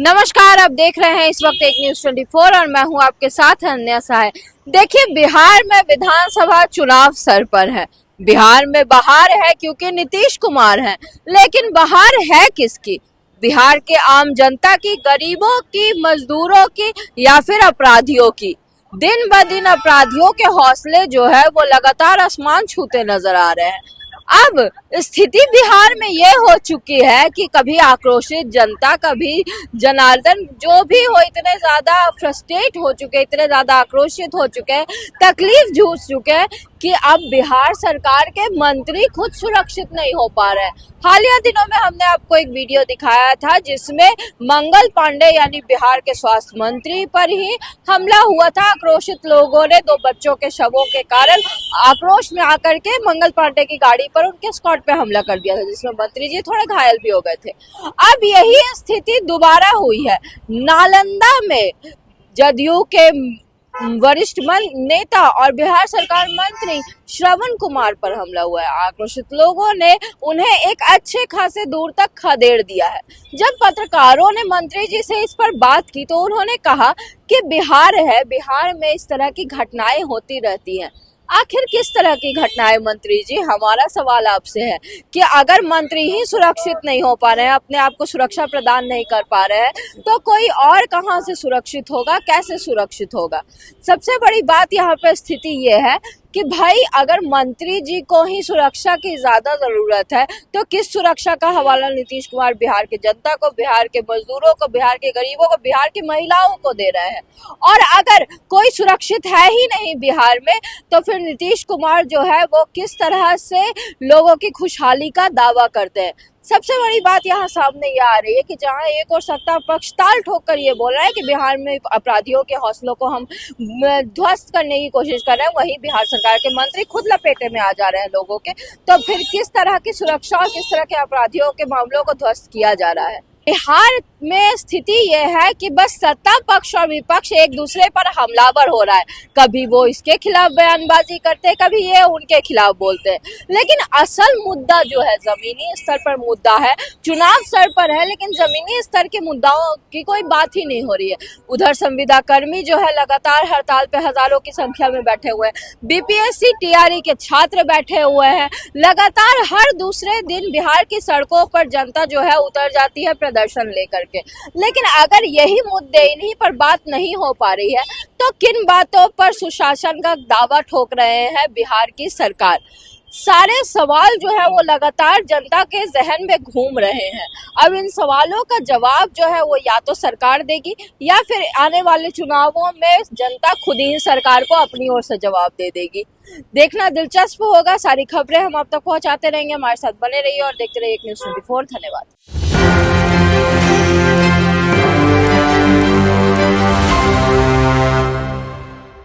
नमस्कार, आप देख रहे हैं इस वक्त एक न्यूज़ 24 और मैं हूं आपके साथ अन्य सहाय। देखिए, बिहार में विधानसभा चुनाव सर पर है। बिहार में बहार है क्योंकि नीतीश कुमार हैं, लेकिन बहार है किसकी? बिहार के आम जनता की, गरीबों की, मजदूरों की या फिर अपराधियों की? दिन ब दिन अपराधियों के हौसले जो है वो लगातार आसमान छूते नजर आ रहे हैं। अब स्थिति बिहार में ये हो चुकी है कि कभी आक्रोशित जनता, कभी जनार्दन जो भी हो, इतने ज्यादा फ्रस्ट्रेट हो चुके, इतने ज्यादा आक्रोशित हो चुके हैं, तकलीफ जूझ चुके हैं कि अब बिहार सरकार के मंत्री खुद सुरक्षित नहीं हो पा रहे हैं। हालिया दिनों में हमने आपको एक वीडियो दिखाया था जिसमें मंगल पांडे यानी बिहार के स्वास्थ्य मंत्री पर ही हमला हुआ था। आक्रोशित लोगों ने 2 बच्चों के शवों के कारण आक्रोश में आकर के मंगल पांडे की गाड़ी पर उनके स्कॉट पे हमला कर दिया था, जिसमें मंत्री जी थोड़े घायल भी हो गए थे। अब यही स्थिति दोबारा हुई है। नालंदा में जदयू के वरिष्ठ नेता और बिहार सरकार मंत्री श्रवण कुमार पर हमला हुआ है। आक्रोशित लोगों ने उन्हें एक अच्छे खासे दूर तक खदेड़ दिया है। जब पत्रकारों ने मंत्री जी से इस पर बात की तो उन्होंने कहा कि बिहार है, बिहार में इस तरह की घटनाएं होती रहती हैं। आखिर किस तरह की घटनाएं मंत्री जी? हमारा सवाल आपसे है कि अगर मंत्री ही सुरक्षित नहीं हो पा रहे हैं, अपने आप को सुरक्षा प्रदान नहीं कर पा रहे हैं, तो कोई और कहां से सुरक्षित होगा, कैसे सुरक्षित होगा? सबसे बड़ी बात यहाँ पे स्थिति ये है कि भाई, अगर मंत्री जी को ही सुरक्षा की ज्यादा जरूरत है तो किस सुरक्षा का हवाला नीतीश कुमार बिहार की जनता को, बिहार के मजदूरों को, बिहार के गरीबों को, बिहार की महिलाओं को दे रहे हैं? और अगर कोई सुरक्षित है ही नहीं बिहार में, तो फिर नीतीश कुमार जो है वो किस तरह से लोगों की खुशहाली का दावा करते हैं? सबसे बड़ी बात यहाँ सामने ये आ रही है कि जहाँ एक और सत्ता पक्ष ताल ठोक कर ये बोल रहा है कि बिहार में अपराधियों के हौसलों को हम ध्वस्त करने की कोशिश कर रहे हैं, वहीं बिहार सरकार के मंत्री खुद लपेटे में आ जा रहे हैं लोगों के। तो फिर किस तरह की सुरक्षा और किस तरह के अपराधियों के मामलों को ध्वस्त किया जा रहा है? बिहार में स्थिति यह है कि बस सत्ता पक्ष और विपक्ष एक दूसरे पर हमलावर हो रहा है। कभी वो इसके खिलाफ बयानबाजी करते हैं, कभी ये उनके खिलाफ बोलते हैं, लेकिन असल मुद्दा जो है जमीनी स्तर पर मुद्दा है, चुनाव स्तर पर है, लेकिन जमीनी स्तर के मुद्दाओं की कोई बात ही नहीं हो रही है। उधर संविदा कर्मी जो है लगातार हड़ताल पे हजारों की संख्या में बैठे हुए हैं, बीपीएससी टीआरई के छात्र बैठे हुए हैं। लगातार हर दूसरे दिन बिहार की सड़कों पर जनता जो है उतर जाती है दर्शन लेकर के। लेकिन अगर यही मुद्दे, इन्हीं पर बात नहीं हो पा रही है, तो किन बातों पर सुशासन का दावा ठोक रहे हैं बिहार की सरकार? सारे सवाल जो है वो लगातार जनता के जहन में घूम रहे हैं। अब इन सवालों का जवाब जो है वो या तो सरकार देगी या फिर आने वाले चुनावों में जनता खुद ही सरकार को अपनी ओर से जवाब दे देगी। देखना दिलचस्प होगा। सारी खबरें हम आप तक पहुंचाते रहेंगे। हमारे साथ बने रहिए और देखते रहिए एक न्यूज़ 24। धन्यवाद।